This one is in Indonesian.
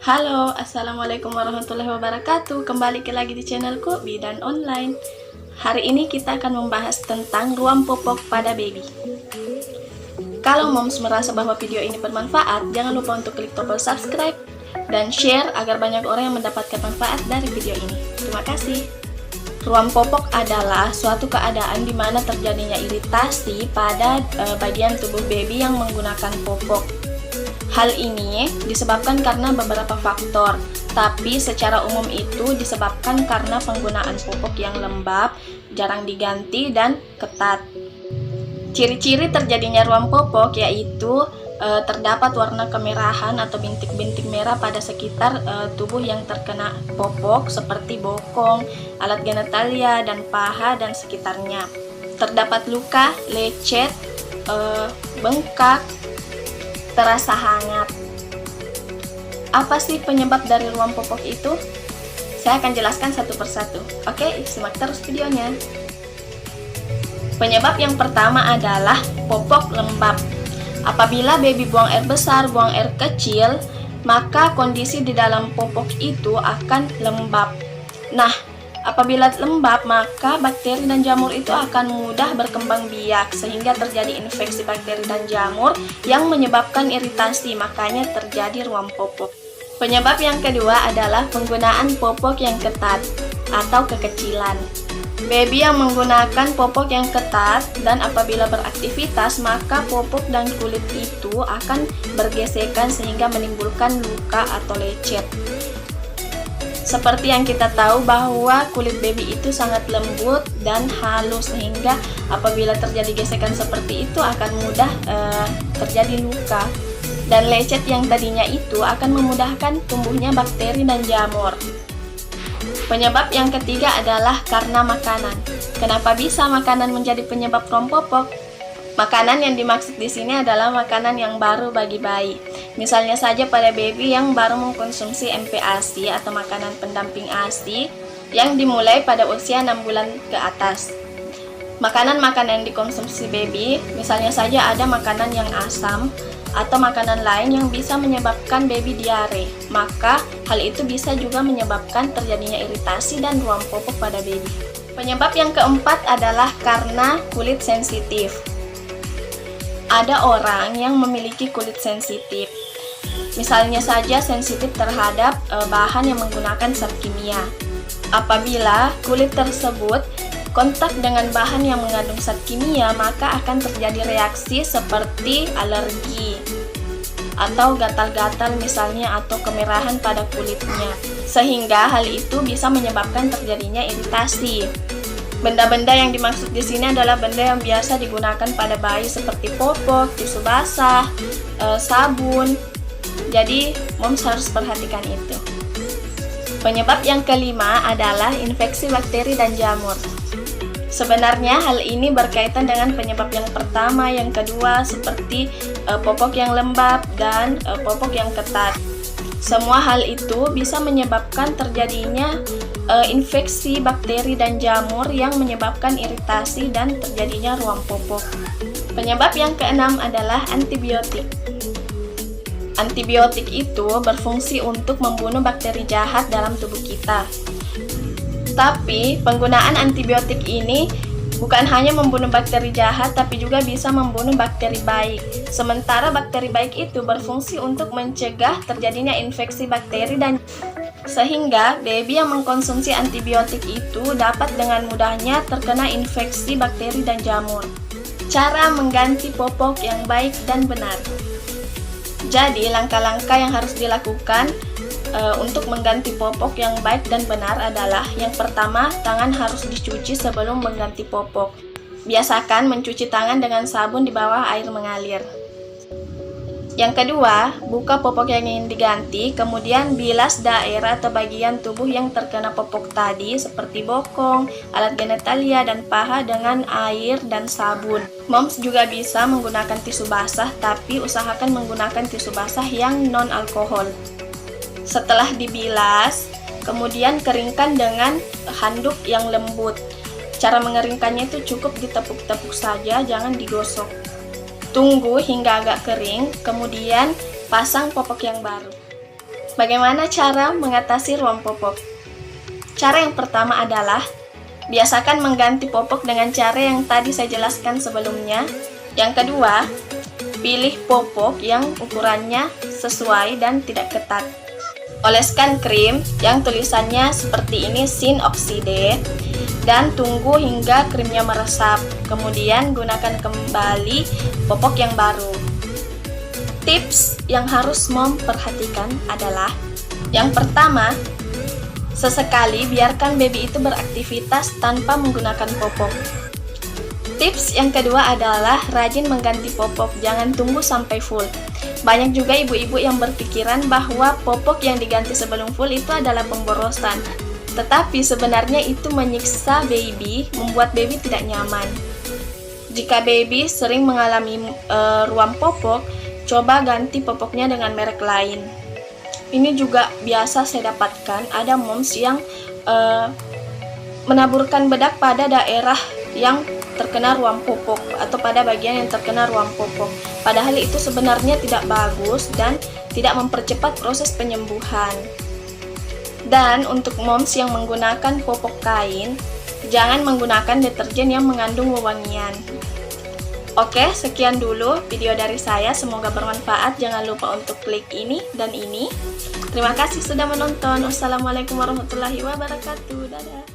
Halo, Assalamualaikum warahmatullahi wabarakatuh. Kembali lagi di channelku Bidan Online. Hari ini kita akan membahas tentang ruam popok pada baby. Kalau moms merasa bahwa video ini bermanfaat, jangan lupa untuk klik tombol subscribe dan share agar banyak orang yang mendapatkan manfaat dari video ini. Terima kasih. Ruam popok adalah suatu keadaan di mana terjadinya iritasi pada bagian tubuh baby yang menggunakan popok. Hal ini disebabkan karena beberapa faktor, tapi secara umum itu disebabkan karena penggunaan popok yang lembab, jarang diganti, dan ketat. Ciri-ciri terjadinya ruam popok yaitu terdapat warna kemerahan atau bintik-bintik merah pada sekitar tubuh yang terkena popok seperti bokong, alat genitalia, dan paha dan sekitarnya. Terdapat luka, lecet, bengkak, terasa hangat. Apa sih penyebab dari ruam popok itu? Saya akan jelaskan satu persatu. Oke, simak terus videonya. Penyebab yang pertama adalah popok lembab. Apabila baby buang air besar, buang air kecil, maka kondisi di dalam popok itu akan lembab. Nah, apabila lembab, maka bakteri dan jamur itu akan mudah berkembang biak sehingga terjadi infeksi bakteri dan jamur yang menyebabkan iritasi, makanya terjadi ruam popok. Penyebab yang kedua adalah penggunaan popok yang ketat atau kekecilan. Baby yang menggunakan popok yang ketat dan apabila beraktivitas, maka popok dan kulit itu akan bergesekan sehingga menimbulkan luka atau lecet. Seperti yang kita tahu bahwa kulit baby itu sangat lembut dan halus sehingga apabila terjadi gesekan seperti itu akan mudah terjadi luka. Dan lecet yang tadinya itu akan memudahkan tumbuhnya bakteri dan jamur. Penyebab yang ketiga adalah karena makanan. Kenapa bisa makanan menjadi penyebab ruam popok? Makanan yang dimaksud di sini adalah makanan yang baru bagi bayi. Misalnya saja pada baby yang baru mengkonsumsi MPASI atau makanan pendamping ASI yang dimulai pada usia 6 bulan ke atas. Makanan-makanan yang dikonsumsi baby, misalnya saja ada makanan yang asam atau makanan lain yang bisa menyebabkan baby diare, maka hal itu bisa juga menyebabkan terjadinya iritasi dan ruam popok pada baby. Penyebab yang keempat adalah karena kulit sensitif. Ada orang yang memiliki kulit sensitif, misalnya saja sensitif terhadap bahan yang menggunakan zat kimia. Apabila kulit tersebut kontak dengan bahan yang mengandung zat kimia, maka akan terjadi reaksi seperti alergi atau gatal-gatal misalnya atau kemerahan pada kulitnya, sehingga hal itu bisa menyebabkan terjadinya iritasi. Benda-benda yang dimaksud di sini adalah benda yang biasa digunakan pada bayi seperti popok, tisu basah, sabun. Jadi, moms harus perhatikan itu. Penyebab yang kelima adalah infeksi bakteri dan jamur. Sebenarnya hal ini berkaitan dengan penyebab yang pertama, yang kedua seperti popok yang lembab dan popok yang ketat. Semua hal itu bisa menyebabkan terjadinya infeksi bakteri dan jamur yang menyebabkan iritasi dan terjadinya ruam popok. Penyebab yang keenam adalah antibiotik. Antibiotik itu berfungsi untuk membunuh bakteri jahat dalam tubuh kita. Tapi penggunaan antibiotik ini bukan hanya membunuh bakteri jahat, tapi juga bisa membunuh bakteri baik. Sementara bakteri baik itu berfungsi untuk mencegah terjadinya infeksi bakteri dan sehingga baby yang mengkonsumsi antibiotik itu dapat dengan mudahnya terkena infeksi bakteri dan jamur. Cara mengganti popok yang baik dan benar. Jadi langkah-langkah yang harus dilakukan untuk mengganti popok yang baik dan benar adalah yang pertama, tangan harus dicuci sebelum mengganti popok. Biasakan mencuci tangan dengan sabun di bawah air mengalir. Yang kedua, buka popok yang ingin diganti, kemudian bilas daerah atau bagian tubuh yang terkena popok tadi seperti bokong, alat genitalia, dan paha dengan air dan sabun. Moms juga bisa menggunakan tisu basah, tapi usahakan menggunakan tisu basah yang non-alkohol. Setelah dibilas, kemudian keringkan dengan handuk yang lembut. Cara mengeringkannya itu cukup ditepuk-tepuk saja, jangan digosok. Tunggu hingga agak kering, kemudian pasang popok yang baru. Bagaimana cara mengatasi ruam popok? Cara yang pertama adalah biasakan mengganti popok dengan cara yang tadi saya jelaskan sebelumnya. Yang kedua, pilih popok yang ukurannya sesuai dan tidak ketat. Oleskan krim yang tulisannya seperti ini, Sin Oxide, dan tunggu hingga krimnya meresap. Kemudian gunakan kembali popok yang baru. Tips yang harus mom perhatikan adalah yang pertama, sesekali biarkan baby itu beraktivitas tanpa menggunakan popok. Tips yang kedua adalah rajin mengganti popok, jangan tunggu sampai full. Banyak juga ibu-ibu yang berpikiran bahwa popok yang diganti sebelum full itu adalah pemborosan. Tetapi sebenarnya itu menyiksa baby, membuat baby tidak nyaman. Jika baby sering mengalami ruam popok, coba ganti popoknya dengan merek lain. Ini juga biasa saya dapatkan, ada moms yang menaburkan bedak pada daerah yang terkena ruam popok atau pada bagian yang terkena ruam popok. Padahal itu sebenarnya tidak bagus dan tidak mempercepat proses penyembuhan. Dan untuk moms yang menggunakan popok kain, jangan menggunakan deterjen yang mengandung wewangian. Oke, sekian dulu video dari saya, semoga bermanfaat. Jangan lupa untuk klik ini dan ini. Terima kasih sudah menonton. Wassalamualaikum warahmatullahi wabarakatuh. Dadah.